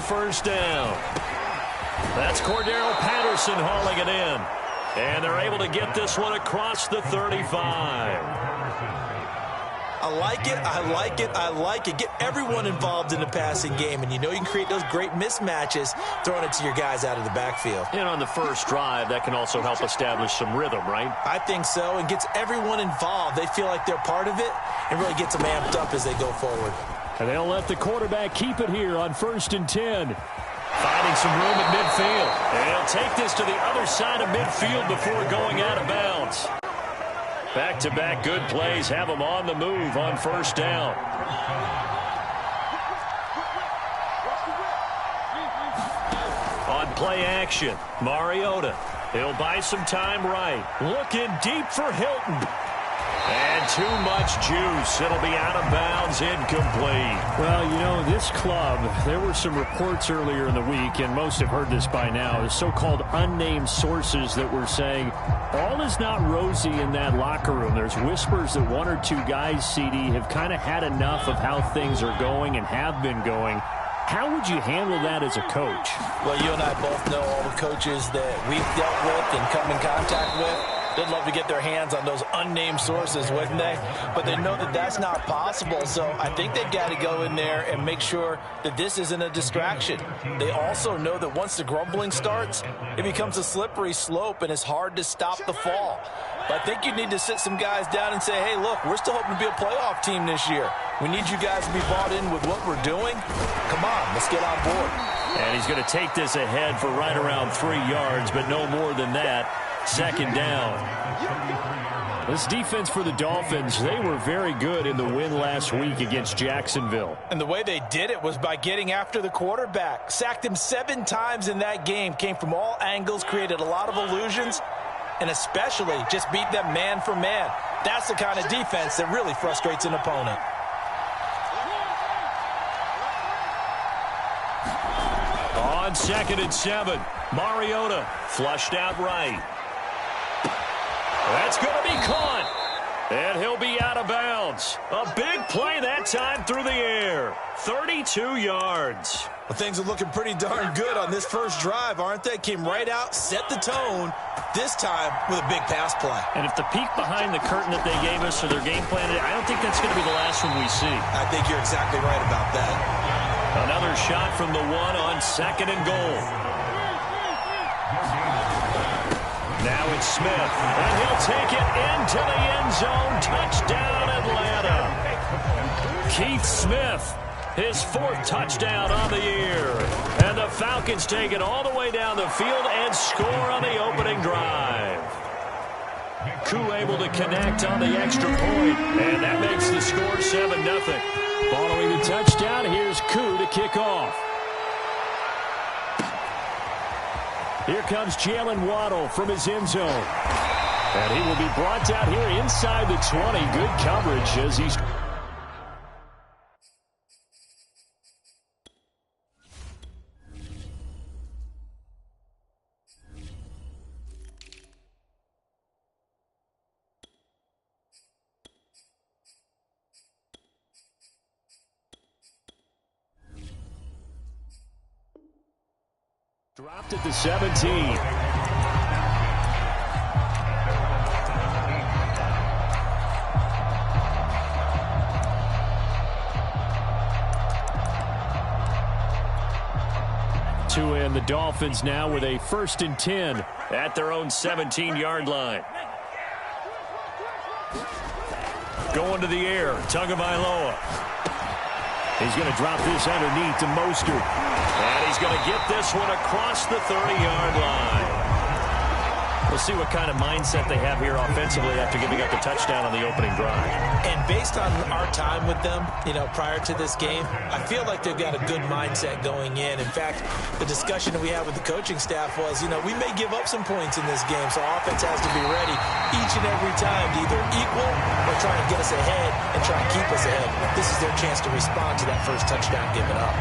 first down. That's Cordero Patterson hauling it in. And they're able to get this one across the 35. I like it, I like it, I like it. Get everyone involved in the passing game, and you know you can create those great mismatches throwing it to your guys out of the backfield. And on the first drive, that can also help establish some rhythm, right? I think so, and gets everyone involved. They feel like they're part of it and really gets them amped up as they go forward. And they'll let the quarterback keep it here on 1st and 10. Finding some room at midfield. And he'll take this to the other side of midfield before going out of bounds. Back-to-back good plays have him on the move on first down. On play action, Mariota. He'll buy some time right. Looking deep for Hilton. And too much juice. It'll be out of bounds, incomplete. Well, you know, this club, there were some reports earlier in the week, and most have heard this by now, the so-called unnamed sources that were saying all is not rosy in that locker room. There's whispers that 1 or 2 guys, CD, have kind of had enough of how things are going and have been going. How would you handle that as a coach? Well, you and I both know all the coaches that we've dealt with and come in contact with. They'd love to get their hands on those unnamed sources, wouldn't they? But they know that that's not possible, so I think they've got to go in there and make sure that this isn't a distraction. They also know that once the grumbling starts, it becomes a slippery slope, and it's hard to stop the fall. But I think you need to sit some guys down and say, hey, look, we're still hoping to be a playoff team this year. We need you guys to be bought in with what we're doing. Come on, let's get on board. And he's going to take this ahead for right around 3 yards, but no more than that. 2nd down. This defense for the Dolphins, they were very good in the win last week against Jacksonville. And the way they did it was by getting after the quarterback. Sacked him 7 times in that game. Came from all angles, created a lot of illusions, and especially just beat them man for man. That's the kind of defense that really frustrates an opponent. On 2nd and 7, Mariota flushed out right. That's going to be caught. And he'll be out of bounds. A big play that time through the air. 32 yards. Well, things are looking pretty darn good on this first drive, aren't they? Came right out, set the tone, this time with a big pass play. And if the peek behind the curtain that they gave us or their game plan, I don't think that's going to be the last one we see. I think you're exactly right about that. Another shot from the 1 on 2nd and goal. Now it's Smith, and he'll take it into the end zone. Touchdown, Atlanta. Keith Smith, his 4th touchdown on the year. And the Falcons take it all the way down the field and score on the opening drive. Koo able to connect on the extra point, and that makes the score 7-0. Following the touchdown, here's Koo to kick off. Here comes Jalen Waddle from his end zone. And he will be brought down here inside the 20. Good coverage as he's... Dropped at the 17. And the Dolphins now with a 1st and 10 at their own 17-yard line. Going to the air, Tagovailoa. He's going to drop this underneath to Mostert. And he's going to get this one across the 30-yard line. We'll see what kind of mindset they have here offensively after giving up the touchdown on the opening drive. And based on our time with them, prior to this game, I feel like they've got a good mindset going in. In fact, the discussion that we had with the coaching staff was, we may give up some points in this game, so our offense has to be ready each and every time to either equal or try to get us ahead and try to keep us ahead. This is their chance to respond to that first touchdown given up.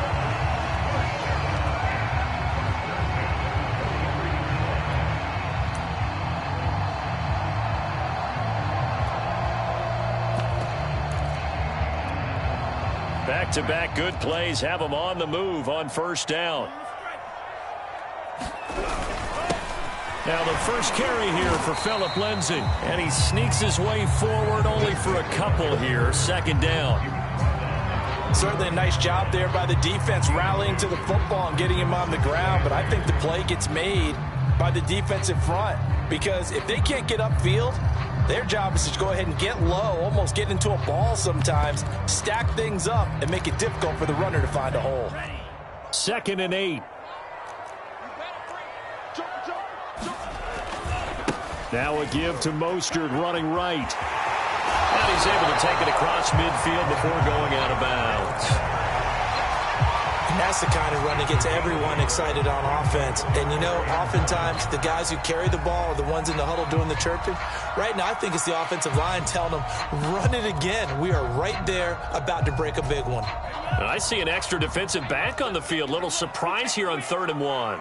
Back-to-back good plays have them on the move on first down. Now the first carry here for Phillip Lindsay. And he sneaks his way forward only for a couple here. Second down. Certainly a nice job there by the defense rallying to the football and getting him on the ground. But I think the play gets made by the defensive front. Because if they can't get upfield, their job is to go ahead and get low, almost get into a ball sometimes, stack things up, and make it difficult for the runner to find a hole. 2nd and 8. Now a give to Mostert running right. And he's able to take it across midfield before going out of bounds. And that's the kind of run that gets everyone excited on offense. And, you know, oftentimes the guys who carry the ball are the ones in the huddle doing the chirping. Right now, I think it's the offensive line telling them, run it again. We are right there about to break a big one. And I see an extra defensive back on the field. Little surprise here on 3rd and 1.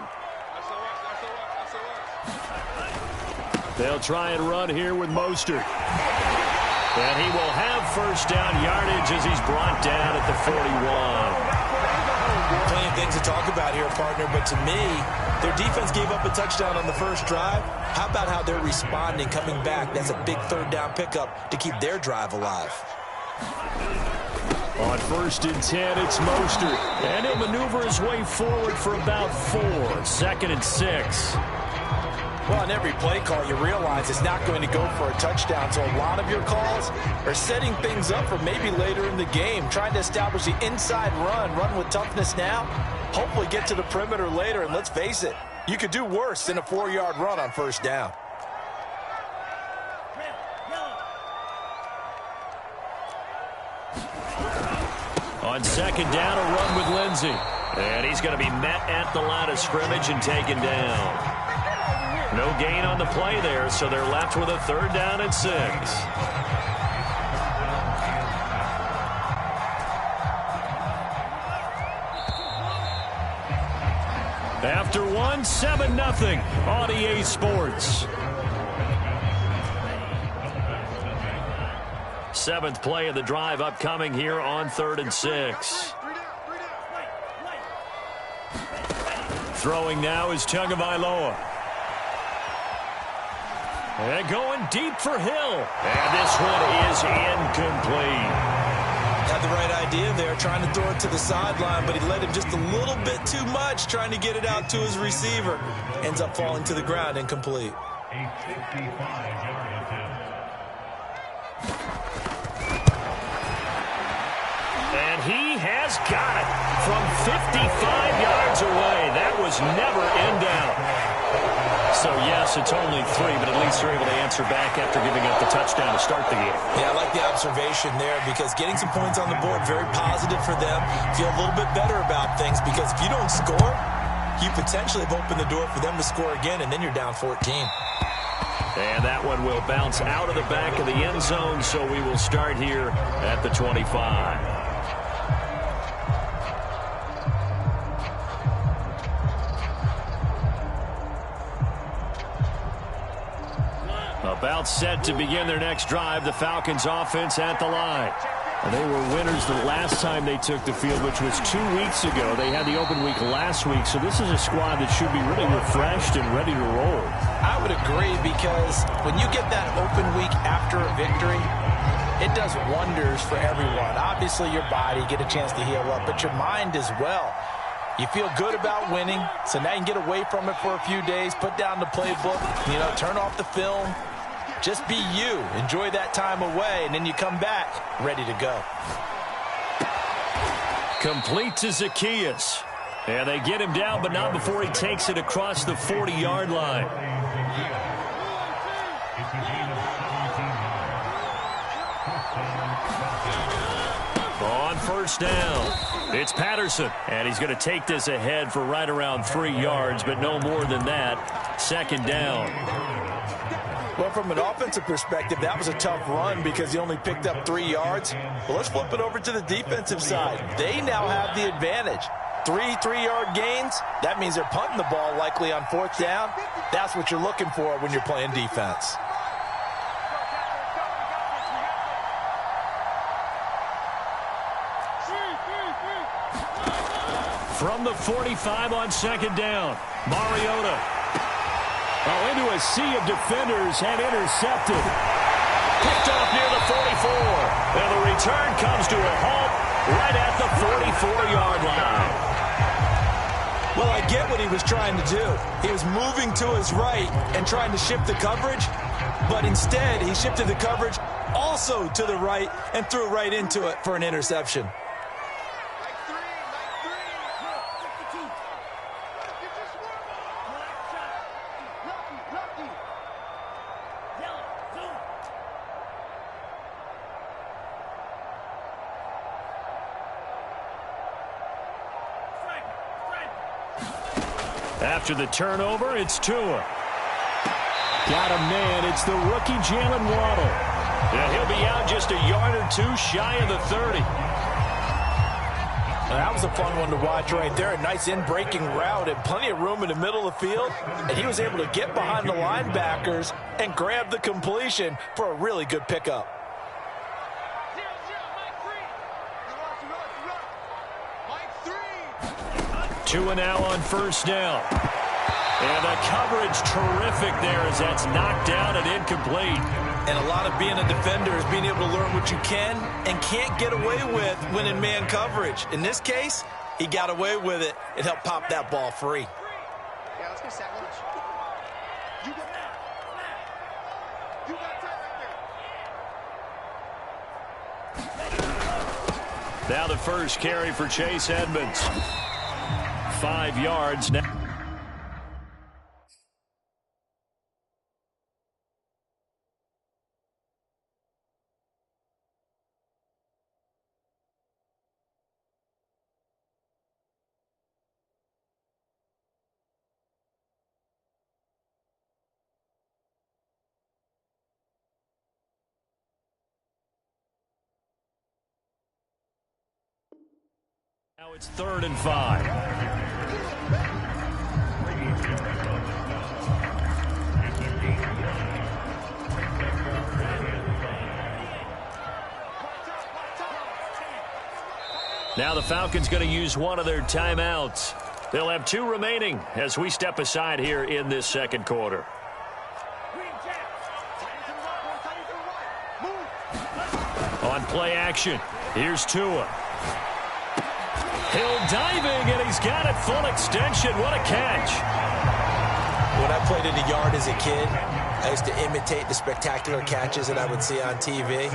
They'll try and run here with Mostert. And he will have first down yardage as he's brought down at the 41. Plenty of things to talk about here, partner, but to me, their defense gave up a touchdown on the first drive. How about how they're responding, coming back? That's a big 3rd down pickup to keep their drive alive. On 1st and 10, it's Mostert. And he'll maneuver his way forward for about 4. 2nd and 6. Well, on every play call, you realize it's not going to go for a touchdown. So a lot of your calls are setting things up for maybe later in the game, trying to establish the inside run with toughness now, hopefully get to the perimeter later. And let's face it, you could do worse than a 4-yard run on first down. On 2nd down, a run with Lindsay. And he's going to be met at the line of scrimmage and taken down. No gain on the play there, so they're left with a 3rd down and 6. After 1, 7-0 on EA Sports. 7th play of the drive upcoming here on 3rd and 6. Throwing now is Tagovailoa. And going deep for Hill. And this one is incomplete. Had the right idea there, trying to throw it to the sideline, but he led him just a little bit too much, trying to get it out to his receiver. Ends up falling to the ground, incomplete. And he has got it from 55 yards away. That was never in doubt. So, yes, it's only 3, but at least they're able to answer back after giving up the touchdown to start the game. Yeah, I like the observation there because getting some points on the board, very positive for them. Feel a little bit better about things because if you don't score, you potentially have opened the door for them to score again, and then you're down 14. And that one will bounce out of the back of the end zone, so we will start here at the 25. About set to begin their next drive, the Falcons offense at the line. And they were winners the last time they took the field, which was 2 weeks ago. They had the open week last week, so this is a squad that should be really refreshed and ready to roll. I would agree because when you get that open week after a victory, it does wonders for everyone. Obviously, your body, get a chance to heal up, but your mind as well. You feel good about winning, so now you can get away from it for a few days, put down the playbook, turn off the film. Just be you. Enjoy that time away, and then you come back ready to go. Complete to Zacchaeus. And they get him down, but not before he takes it across the 40-yard line. On first down, it's Patterson. And he's going to take this ahead for right around 3 yards, but no more than that. 2nd down. Well, from an offensive perspective, that was a tough run because he only picked up 3 yards. Well, let's flip it over to the defensive side. They now have the advantage. 3 3-yard gains, that means they're punting the ball likely on 4th down. That's what you're looking for when you're playing defense. From the 45 on second down, Mariota. Oh, into a sea of defenders and intercepted. Picked off near the 44. And the return comes to a halt right at the 44-yard line. Well, I get what he was trying to do. He was moving to his right and trying to shift the coverage, but instead he shifted the coverage also to the right and threw right into it for an interception. After the turnover, it's Tua. Got a man. It's the rookie Jalen Waddle. And he'll be out just a yard or two shy of the 30. That was a fun one to watch right there. A nice in-breaking route and plenty of room in the middle of the field. And he was able to get behind the linebackers and grab the completion for a really good pickup. Tua now on first down. And the coverage terrific there as that's knocked down and incomplete. And a lot of being a defender is being able to learn what you can and can't get away with when in man coverage. In this case, he got away with it and helped pop that ball free. Yeah, let's get sack lunch. You got that. You got that right there. Now the first carry for Chase Edmonds. 5 yards now. Now it's 3rd and 5. Now the Falcons going to use one of their timeouts. They'll have 2 remaining as we step aside here in this second quarter. On play action, here's Tua. Hill diving, and he's got it full extension. What a catch. When I played in the yard as a kid, I used to imitate the spectacular catches that I would see on TV.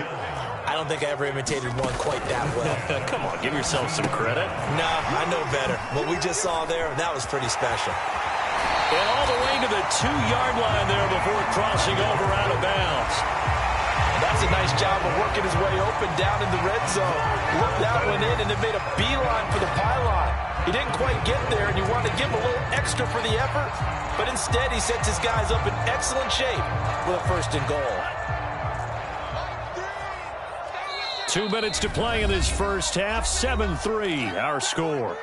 I don't think I ever imitated one quite that well. Come on, give yourself some credit. Nah, I know better. What we just saw there, that was pretty special. And all the way to the 2-yard line there before crossing over out of bounds. That's a nice job of working his way open down in the red zone. Looked that one in and then made a beeline for the pylon. He didn't quite get there, and you want to give him a little extra for the effort, but instead he sets his guys up in excellent shape with a 1st and goal. 2 minutes to play in this first half. 7-3, our score.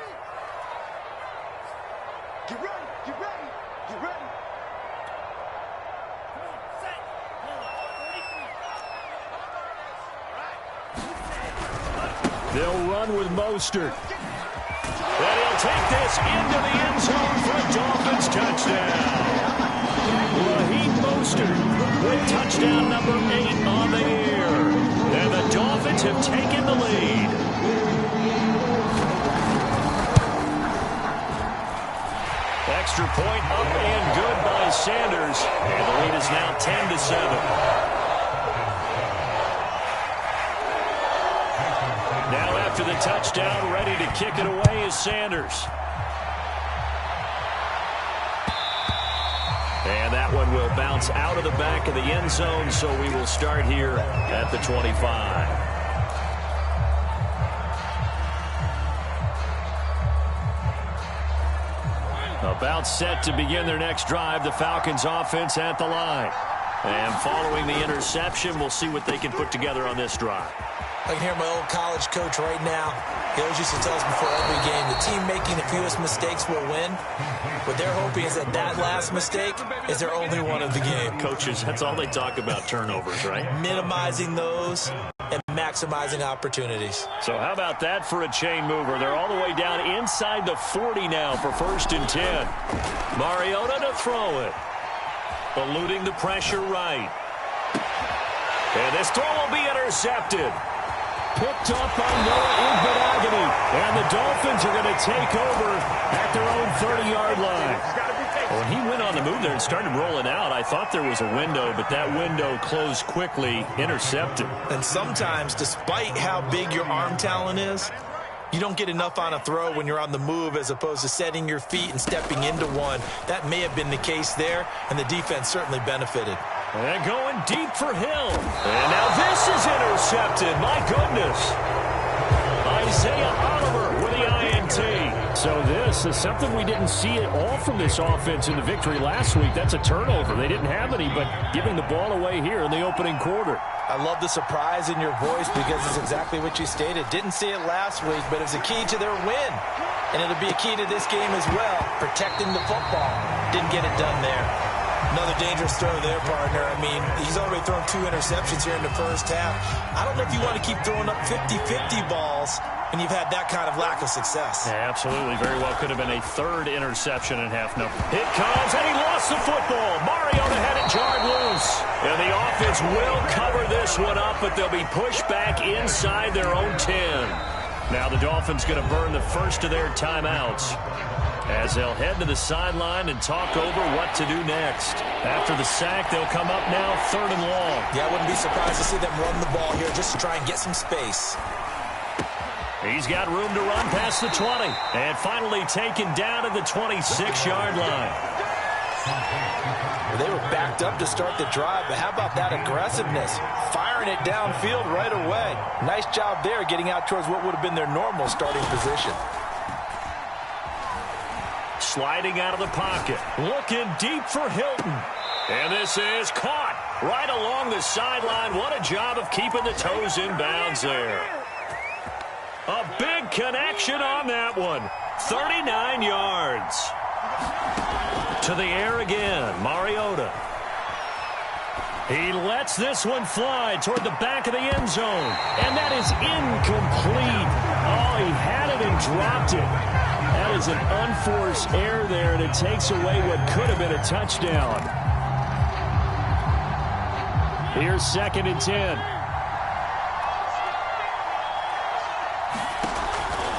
Get ready, get ready, get ready. They'll run with Mostert. And he'll take this into the end zone for a Dolphins touchdown. Raheem Mostert with touchdown number 8 on the year. And the Dolphins have taken the lead. Extra point up and good by Sanders. And the lead is now 10-7. Now after the touchdown, ready to kick it away is Sanders. And that one will bounce out of the back of the end zone, so we will start here at the 25. About set to begin their next drive, the Falcons offense at the line. And following the interception, we'll see what they can put together on this drive. I can hear my old college coach right now. He always used to tell us before every game, the team making the fewest mistakes will win. What they're hoping is that last mistake is their only one of the game. Coaches, that's all they talk about, turnovers, right? Minimizing those and maximizing opportunities. So how about that for a chain mover? They're all the way down inside the 40 now for 1st and 10. Mariota to throw it. Eluding the pressure right. And this throw will be intercepted. Picked up by Noah Igbenogany. And the Dolphins are going to take over at their own 30-yard line. When he went on the move there and started rolling out, I thought there was a window, but that window closed quickly, intercepted. And sometimes, despite how big your arm talent is, you don't get enough on a throw when you're on the move as opposed to setting your feet and stepping into one. That may have been the case there, and the defense certainly benefited. And going deep for Hill. And now this is intercepted. My goodness. Isaiah Oliver with the INT. So this is something we didn't see at all from this offense in the victory last week. That's a turnover. They didn't have any, but giving the ball away here in the opening quarter. I love the surprise in your voice because it's exactly what you stated. Didn't see it last week, but it was a key to their win. And it'll be a key to this game as well, protecting the football. Didn't get it done there. Another dangerous throw there, partner. I mean, he's already thrown 2 interceptions here in the first half. I don't know if you want to keep throwing up 50-50 balls when you've had that kind of lack of success. Yeah, absolutely. Very well could have been a 3rd interception and half. No. It comes, and he lost the football. Mariota had it jarred loose. And the offense will cover this one up, but they'll be pushed back inside their own 10. Now the Dolphins going to burn the first of their timeouts as they'll head to the sideline and talk over what to do next. After the sack, they'll come up now 3rd and long. Yeah, I wouldn't be surprised to see them run the ball here just to try and get some space. He's got room to run past the 20. And finally taken down at the 26-yard line. They were backed up to start the drive, but how about that aggressiveness? Firing it downfield right away. Nice job there getting out towards what would have been their normal starting position. Sliding out of the pocket. Looking deep for Hilton. And this is caught right along the sideline. What a job of keeping the toes in bounds there. A big connection on that one. 39 yards. To the air again. Mariota. He lets this one fly toward the back of the end zone. And that is incomplete. Oh, he had it and dropped it. That is an unforced error there, and it takes away what could have been a touchdown. Here's 2nd and 10.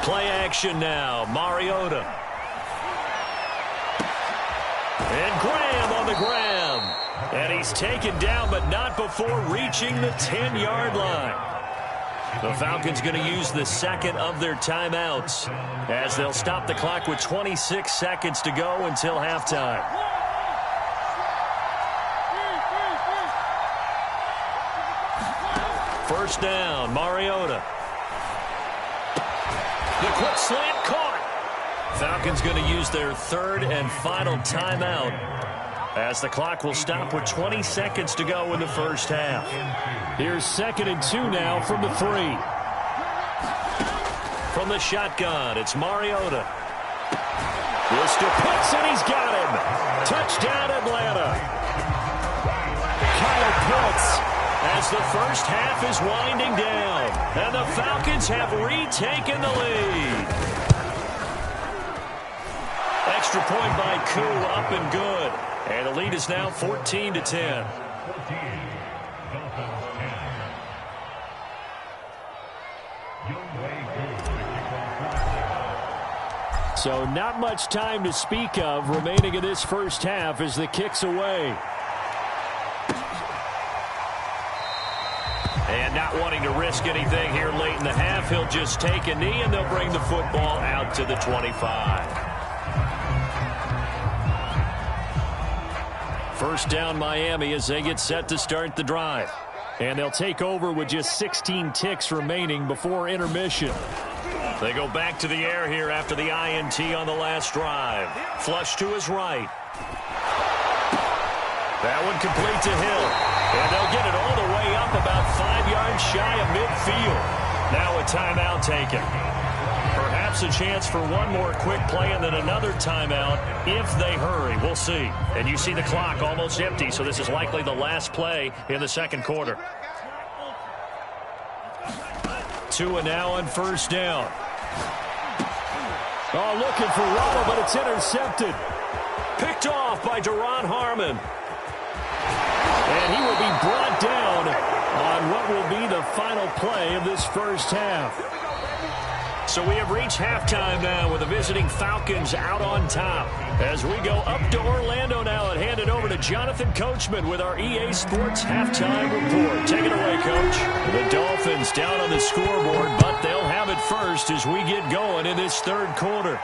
Play action now. Mariota. And Graham on the ground. And he's taken down, but not before reaching the 10-yard line. The Falcons going to use the 2nd of their timeouts as they'll stop the clock with 26 seconds to go until halftime. First down, Mariota. The quick slant caught. Falcons going to use their 3rd and final timeout as the clock will stop with 20 seconds to go in the first half. Here's 2nd and 2 now from the 3. From the shotgun, it's Mariota. This to Pitts, and he's got him. Touchdown, Atlanta. Kyle Pitts as the first half is winding down. And the Falcons have retaken the lead. Extra point by Koo, up and good. And the lead is now 14-10. So not much time to speak of remaining in this first half as the kick's away. And not wanting to risk anything here late in the half, he'll just take a knee and they'll bring the football out to the 25. First down Miami as they get set to start the drive. And they'll take over with just 16 ticks remaining before intermission. They go back to the air here after the INT on the last drive. Flush to his right. That one complete to Hill. And they'll get it all the way up about 5 yards shy of midfield. timeout taken. Perhaps a chance for one more quick play and then another timeout if they hurry. We'll see. And you see the clock almost empty, so this is likely the last play in the second quarter. Tua now on first down. Oh, looking for Waddle, but it's intercepted. Picked off by Duron Harmon. And he will be brought down on what will be the final play of this first half. So we have reached halftime now with the visiting Falcons out on top. As we go up to Orlando now and hand it over to Jonathan Coachman with our EA Sports Halftime Report. Take it away, Coach. The Dolphins down on the scoreboard, but they'll have it first as we get going in this third quarter.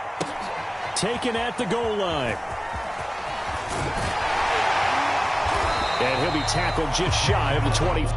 Taken at the goal line. And he'll be tackled just shy of the 20.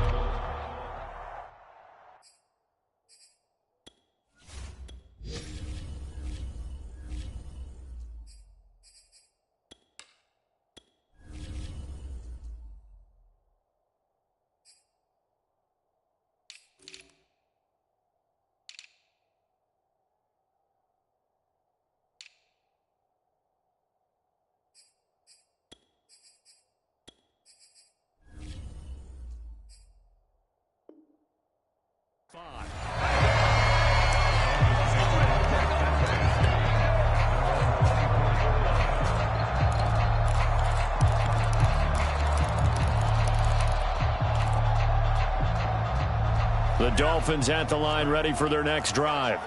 The Dolphins at the line ready for their next drive.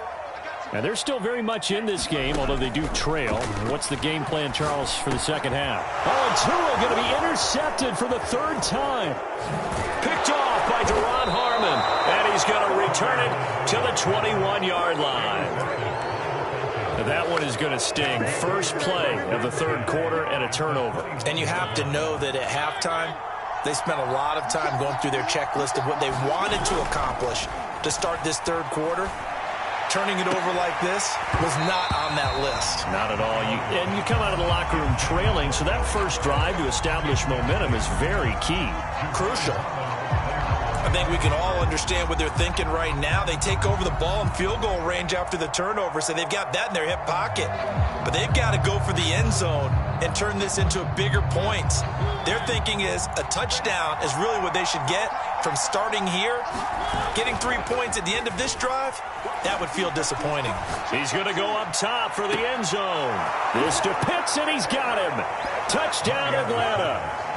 And they're still very much in this game, although they do trail. What's the game plan, Charles, for the second half? Oh, and Tua going to be intercepted for the third time. Picked off by Duron Harmon. And he's going to return it to the 21-yard line. That one is going to sting. First play of the third quarter and a turnover. And you have to know that at halftime, they spent a lot of time going through their checklist of what they wanted to accomplish to start this third quarter. Turning it over like this was not on that list. Not at all. And you come out of the locker room trailing, so that first drive to establish momentum is very key. Crucial. I think we can all understand what they're thinking right now. They take over the ball in field goal range after the turnover, so they've got that in their hip pocket. But they've got to go for the end zone and turn this into bigger points. Their thinking is a touchdown is really what they should get from starting here. Getting 3 points at the end of this drive, that would feel disappointing. He's going to go up top for the end zone. This to Pitts, and he's got him. Touchdown, Atlanta.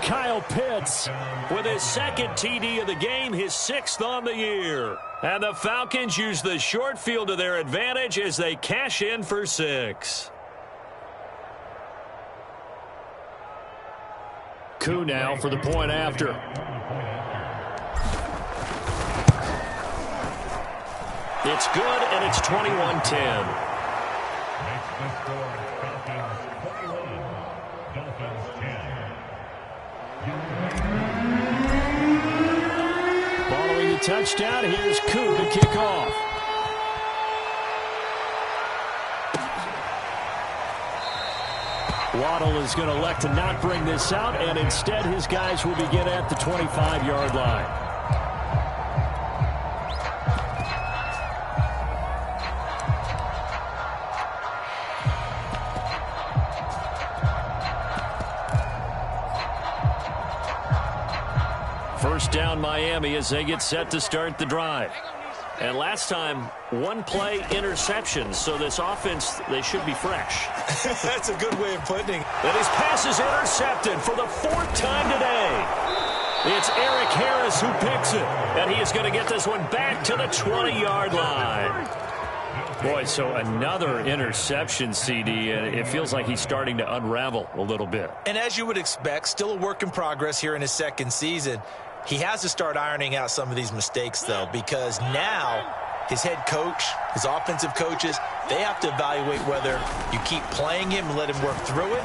Kyle Pitts with his second TD of the game, his sixth on the year. And the Falcons use the short field to their advantage as they cash in for 6. Koo now for the point after. It's good, and it's 21-10. Following the touchdown, here's Koo to kick off. Waddle is going to elect to not bring this out, and instead his guys will begin at the 25-yard line. First down Miami as they get set to start the drive. And last time, one play interception, so this offense, they should be fresh. That's a good way of putting it. And his pass is intercepted for the 4th time today. It's Eric Harris who picks it, and he is going to get this one back to the 20-yard line. Boy, so another interception, CD, and it feels like he's starting to unravel a little bit. And as you would expect, still a work in progress here in his second season. He has to start ironing out some of these mistakes, though, because now his head coach, his offensive coaches, they have to evaluate whether you keep playing him and let him work through it,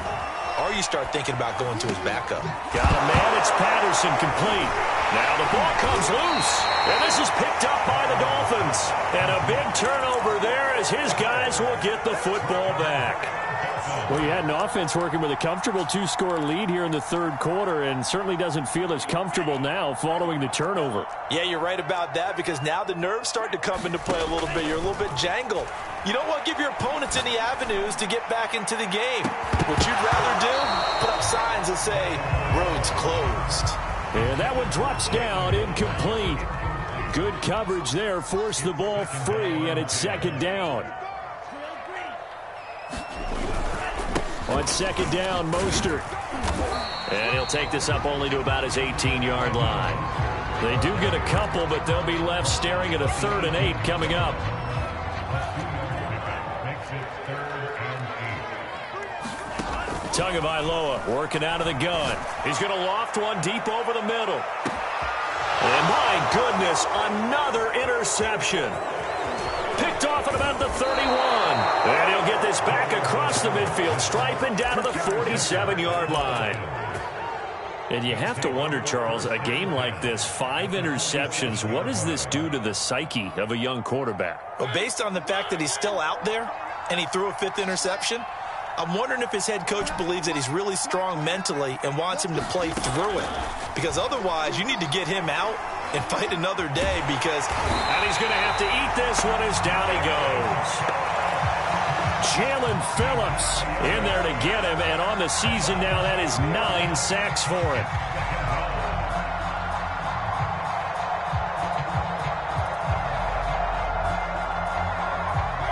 or you start thinking about going to his backup. Got a man, it's Patterson complete. Now the ball comes loose, and this is picked up by the Dolphins. And a big turnover there as his guys will get the football back. Well, you had an offense working with a comfortable two-score lead here in the third quarter and certainly doesn't feel as comfortable now following the turnover. Yeah, you're right about that because now the nerves start to come into play a little bit. You're a little bit jangled. You don't want to give your opponents any avenues to get back into the game. What you'd rather do, put up signs that say, roads closed. And that one drops down, incomplete. Good coverage there, forced the ball free, and it's second down. On second down, Mostert. And he'll take this up only to about his 18-yard line. They do get a couple, but they'll be left staring at a 3rd and 8 coming up. Tagovailoa working out of the gun. He's going to loft one deep over the middle. And my goodness, another interception. Picked off at about the 31. And he'll get this back across the midfield stripe and down to the 47-yard line. And you have to wonder, Charles, a game like this, 5 interceptions, what does this do to the psyche of a young quarterback? Well, based on the fact that he's still out there and he threw a 5th interception, I'm wondering if his head coach believes that he's really strong mentally and wants him to play through it. Because otherwise, you need to get him out and fight another day because... And he's going to have to eat this one as down he goes. Jalen Phillips in there to get him, and on the season now, that is 9 sacks for him.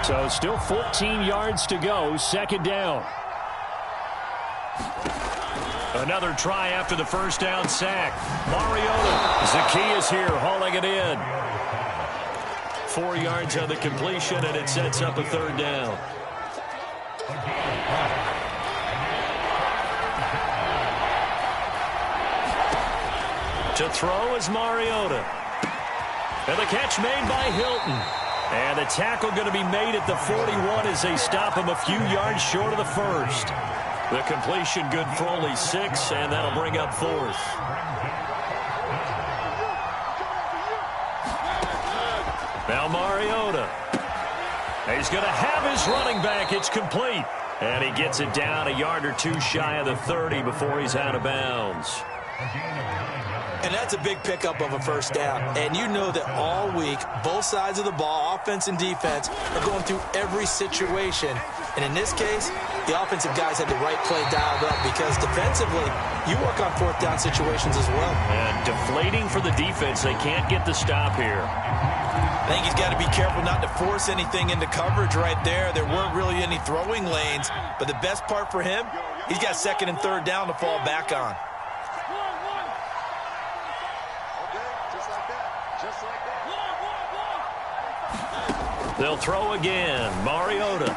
So still 14 yards to go, second down. Another try after the first down sack. Mariota, Zacchaeus here, hauling it in. 4 yards on the completion, and it sets up a 3rd down. To throw is Mariota. And the catch made by Hilton. And the tackle going to be made at the 41 as they stop him a few yards short of the first. The completion good for only 6, and that'll bring up 4th. Now Mariota. He's going to have his running back. It's complete. And he gets it down a yard or 2 shy of the 30 before he's out of bounds. And that's a big pickup of a first down. And you know that all week, both sides of the ball, offense and defense, are going through every situation. And in this case, the offensive guys had the right play dialed up because defensively, you work on 4th down situations as well. And deflating for the defense. They can't get the stop here. I think he's got to be careful not to force anything into coverage right there. There weren't really any throwing lanes. But the best part for him, he's got 2nd and 3rd down to fall back on. They'll throw again. Mariota.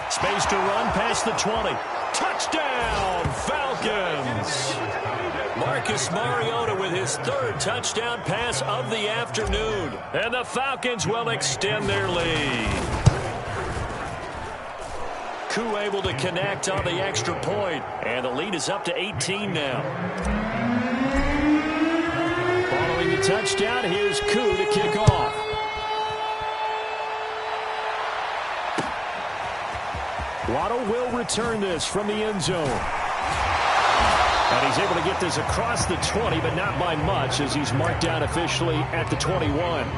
Space to run past the 20. Touchdown, Falcons. Marcus Mariota with his 3rd touchdown pass of the afternoon. And the Falcons will extend their lead. Koo able to connect on the extra point. And the lead is up to 18 now. Following the touchdown, here's Koo to kick off. Waddle will return this from the end zone. And he's able to get this across the 20, but not by much as he's marked down officially at the 21.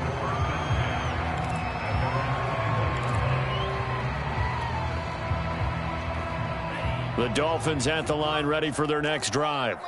The Dolphins at the line ready for their next drive.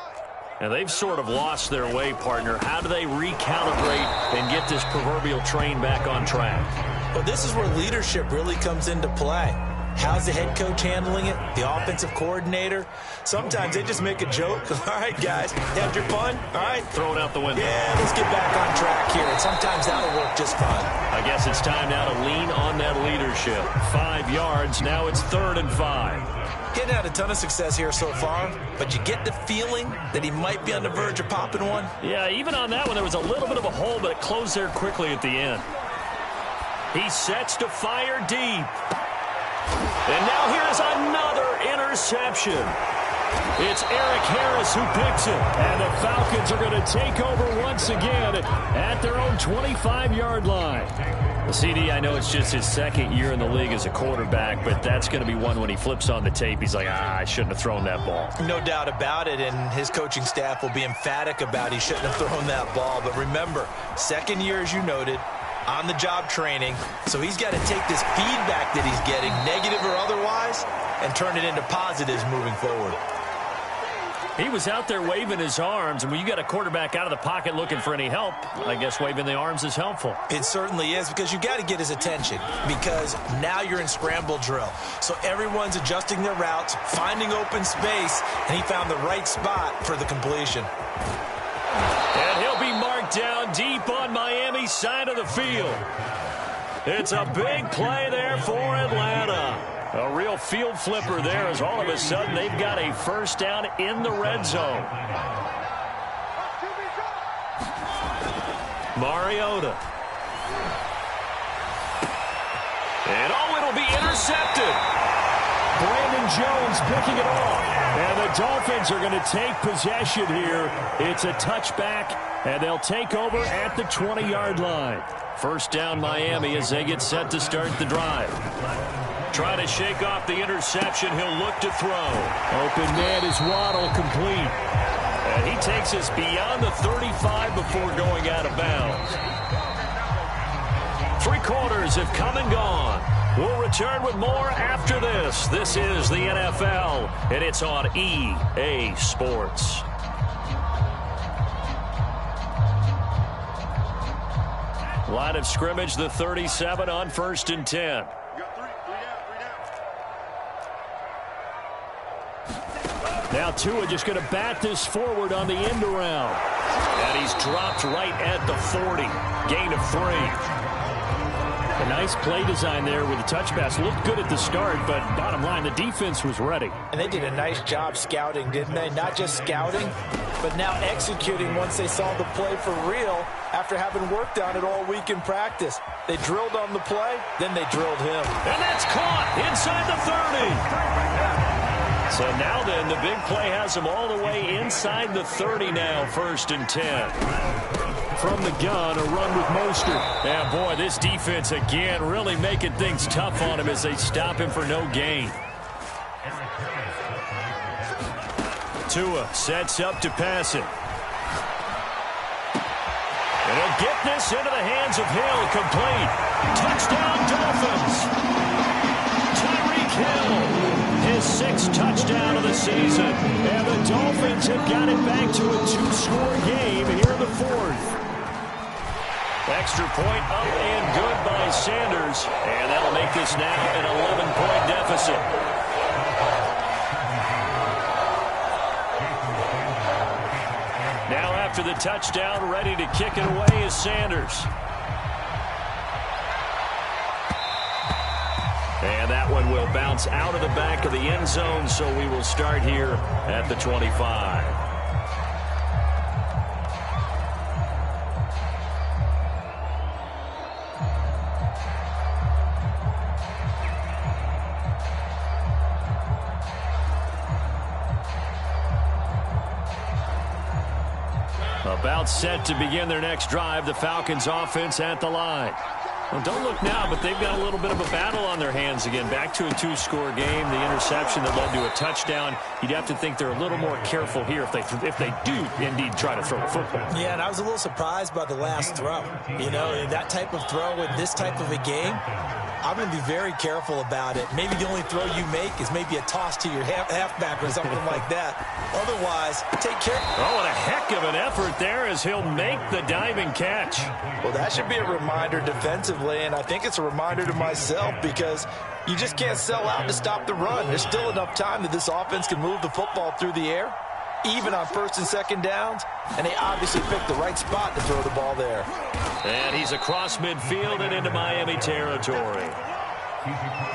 And they've sort of lost their way, partner. How do they recalibrate and get this proverbial train back on track? Well, this is where leadership really comes into play. How's the head coach handling it? The offensive coordinator? Sometimes they just make a joke. All right, guys, had your fun? All right. Throw it out the window. Yeah, let's get back on track here. And sometimes that'll work just fine. I guess it's time now to lean on that leadership. 5 yards. Now it's 3rd and 5. Getting had a ton of success here so far, but you get the feeling that he might be on the verge of popping one. Yeah, even on that one, there was a little bit of a hole, but it closed there quickly at the end. He sets to fire deep. And now here's another interception. It's Eric Harris who picks it. And the Falcons are going to take over once again at their own 25-yard line. CD, I know it's just his second year in the league as a quarterback, but that's going to be one when he flips on the tape. He's like, I shouldn't have thrown that ball. No doubt about it, and his coaching staff will be emphatic about he shouldn't have thrown that ball. But remember, second year, as you noted, on-the-job training, so he's got to take this feedback that he's getting, negative or otherwise, and turn it into positives moving forward. He was out there waving his arms, and when you got a quarterback out of the pocket looking for any help, I guess waving the arms is helpful. It certainly is, because you got to get his attention, because now you're in scramble drill. So everyone's adjusting their routes, finding open space, and he found the right spot for the completion. And he'll be marked down deep on Miami's side of the field. It's a big play there for Atlanta. A real field flipper there, as all of a sudden they've got a first down in the red zone. Mariota. And it'll be intercepted. Brandon Jones picking it off. And the Dolphins are going to take possession here. It's a touchback, and they'll take over at the 20-yard line. First down Miami as they get set to start the drive. Trying to shake off the interception. He'll look to throw. Open man is Waddle, complete. And he takes us beyond the 35 before going out of bounds. 3 quarters have come and gone. We'll return with more after this. This is the NFL, and it's on EA Sports. Line of scrimmage, the 37 on 1st and 10. Now Tua just going to bat this forward on the end around. And he's dropped right at the 40. Gain of 3. A nice play design there with the touch pass. Looked good at the start, but bottom line, the defense was ready. And they did a nice job scouting, didn't they? Not just scouting, but now executing once they saw the play for real after having worked on it all week in practice. They drilled on the play, then they drilled him. And that's caught inside the 30. So now then, the big play has him all the way inside the 30 now, 1st and 10. From the gun, a run with Mostert. And boy, this defense again really making things tough on him as they stop him for no gain. Tua sets up to pass it. And he'll get this into the hands of Hill, complete. Touchdown, Dolphins. Tyreek Hill, his 6th touchdown of the season. And the Dolphins have got it back to a 2-score game here in the 4th. Extra point up and good by Sanders. And that'll make this now an 11-point deficit. Now after the touchdown, ready to kick it away is Sanders. And that one will bounce out of the back of the end zone, so we will start here at the 25. About set to begin their next drive, the Falcons offense at the line. Well, don't look now, but they've got a little bit of a battle on their hands again. Back to a 2-score game. The interception that led to a touchdown. You'd have to think they're a little more careful here if they do indeed try to throw the football. Yeah, and I was a little surprised by the last throw. You know, that type of throw in this type of a game, I'm going to be very careful about it. Maybe the only throw you make is maybe a toss to your halfback or something like that. Otherwise, take care. Oh, and a heck of an effort there as he'll make the diving catch. Well, that should be a reminder defensively, and I think it's a reminder to myself because you just can't sell out to stop the run. There's still enough time that this offense can move the football through the air, even on 1st and 2nd downs, and they obviously picked the right spot to throw the ball there. And he's across midfield and into Miami territory.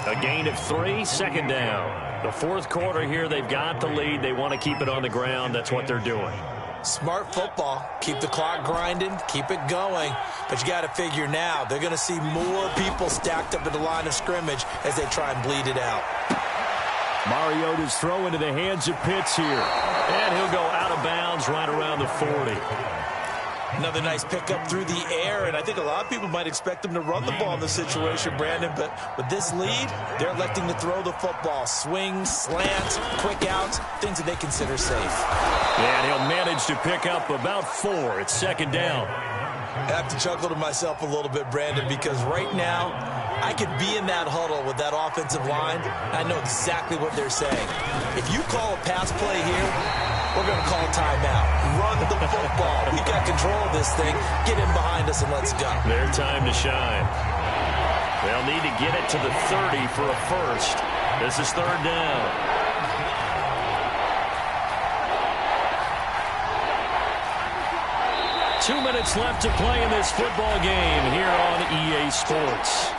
A gain of 3, 2nd down. The 4th quarter here, they've got the lead. They want to keep it on the ground. That's what they're doing. Smart football. Keep the clock grinding. Keep it going. But you got to figure now, they're going to see more people stacked up at the line of scrimmage as they try and bleed it out. Mariota's throw into the hands of Pitts here. And he'll go out of bounds right around the 40. Another nice pickup through the air, and I think a lot of people might expect him to run the ball in this situation, Brandon, but with this lead, they're electing to throw the football. Swings, slants, quick outs, things that they consider safe. And he'll manage to pick up about 4. It's second down. I have to chuckle to myself a little bit, Brandon, because right now, I could be in that huddle with that offensive line. I know exactly what they're saying. If you call a pass play here, we're going to call timeout. Run the football. We got control of this thing. Get in behind us and let's go. Their time to shine. They'll need to get it to the 30 for a first. This is third down. Two minutes left to play in this football game here on EA Sports.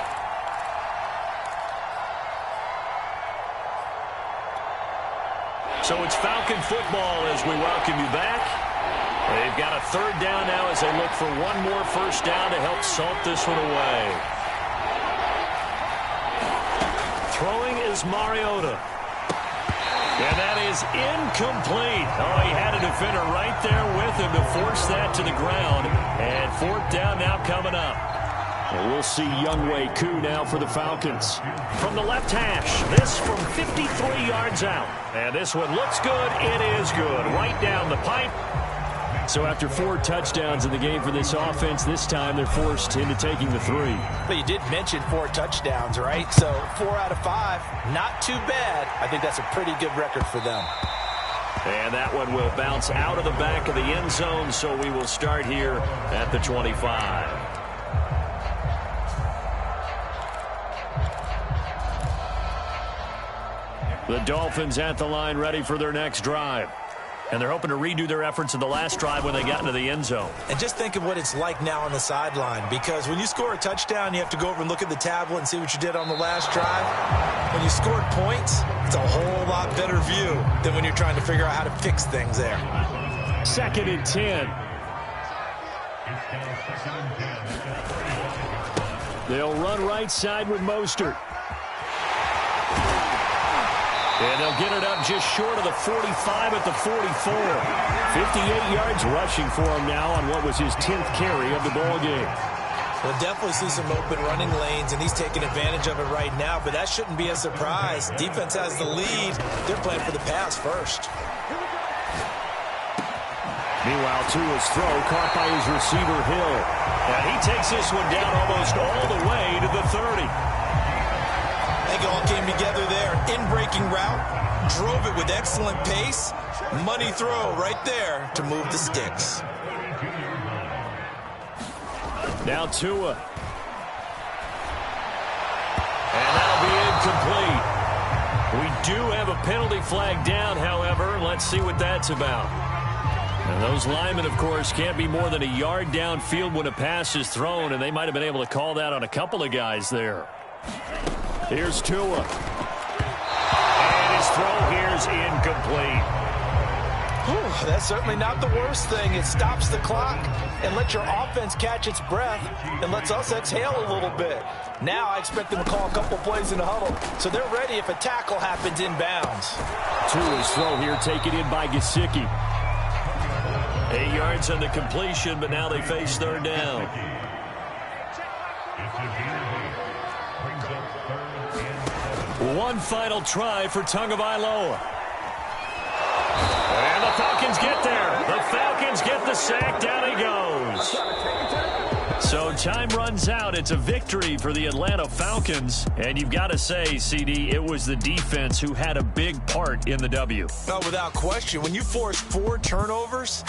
So it's Falcon football as we welcome you back. They've got a third down now as they look for one more first down to help salt this one away. Throwing is Mariota. And that is incomplete. Oh, he had a defender right there with him to force that to the ground. And fourth down now coming up. And we'll see Younghoe Koo now for the Falcons. From the left hash, this from 53 yards out. And this one looks good. It is good. Right down the pipe. So after 4 touchdowns in the game for this offense, this time they're forced into taking the 3. But you did mention 4 touchdowns, right? So 4 out of 5, not too bad. I think that's a pretty good record for them. And that one will bounce out of the back of the end zone, so we will start here at the 25. The Dolphins at the line ready for their next drive. And they're hoping to redo their efforts in the last drive when they got into the end zone. And just think of what it's like now on the sideline, because when you score a touchdown, you have to go over and look at the tablet and see what you did on the last drive. When you scored points, it's a whole lot better view than when you're trying to figure out how to fix things there. 2nd and 10. They'll run right side with Mostert. And they'll get it up just short of the 45 at the 44. 58 yards rushing for him now on what was his 10th carry of the ball game. We'll definitely see some open running lanes, and he's taking advantage of it right now, but that shouldn't be a surprise. Defense has the lead. They're playing for the pass first. Meanwhile, Tua's throw caught by his receiver, Hill. And he takes this one down almost all the way to the 30. I think it all came together there. In-breaking route, drove it with excellent pace. Money throw right there to move the sticks. Now Tua. And that'll be incomplete. We do have a penalty flag down, however. Let's see what that's about. And those linemen, of course, can't be more than a yard downfield when a pass is thrown, and they might have been able to call that on a couple of guys there. Here's Tua. And his throw here's incomplete. Whew, that's certainly not the worst thing. It stops the clock and lets your offense catch its breath and lets us exhale a little bit. Now I expect them to call a couple plays in the huddle, so they're ready if a tackle happens inbounds. Tua's throw here taken in by Gesicki. 8 yards on the completion, but now they face third down. One final try for Tagovailoa. And the Falcons get there. The Falcons get the sack. Down he goes. So time runs out. It's a victory for the Atlanta Falcons. And you've got to say, CD, it was the defense who had a big part in the W. No, without question. When you force 4 turnovers,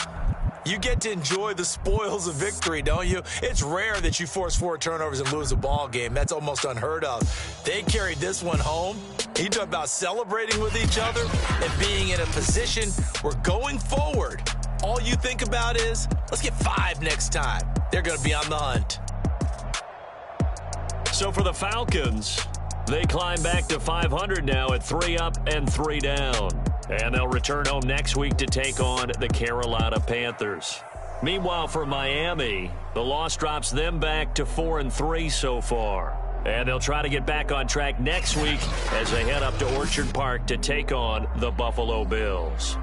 you get to enjoy the spoils of victory, don't you? It's rare that you force 4 turnovers and lose a ball game. That's almost unheard of. They carried this one home. You talk about celebrating with each other and being in a position where going forward, all you think about is, let's get 5 next time. They're going to be on the hunt. So for the Falcons, they climb back to 500 now at 3 up and 3 down. And they'll return home next week to take on the Carolina Panthers. Meanwhile, for Miami, the loss drops them back to 4 and 3 so far. And they'll try to get back on track next week as they head up to Orchard Park to take on the Buffalo Bills.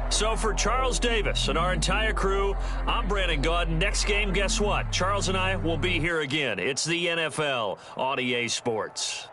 So for Charles Davis and our entire crew, I'm Brandon Gaudin. Next game, guess what? Charles and I will be here again. It's the NFL on EA Sports.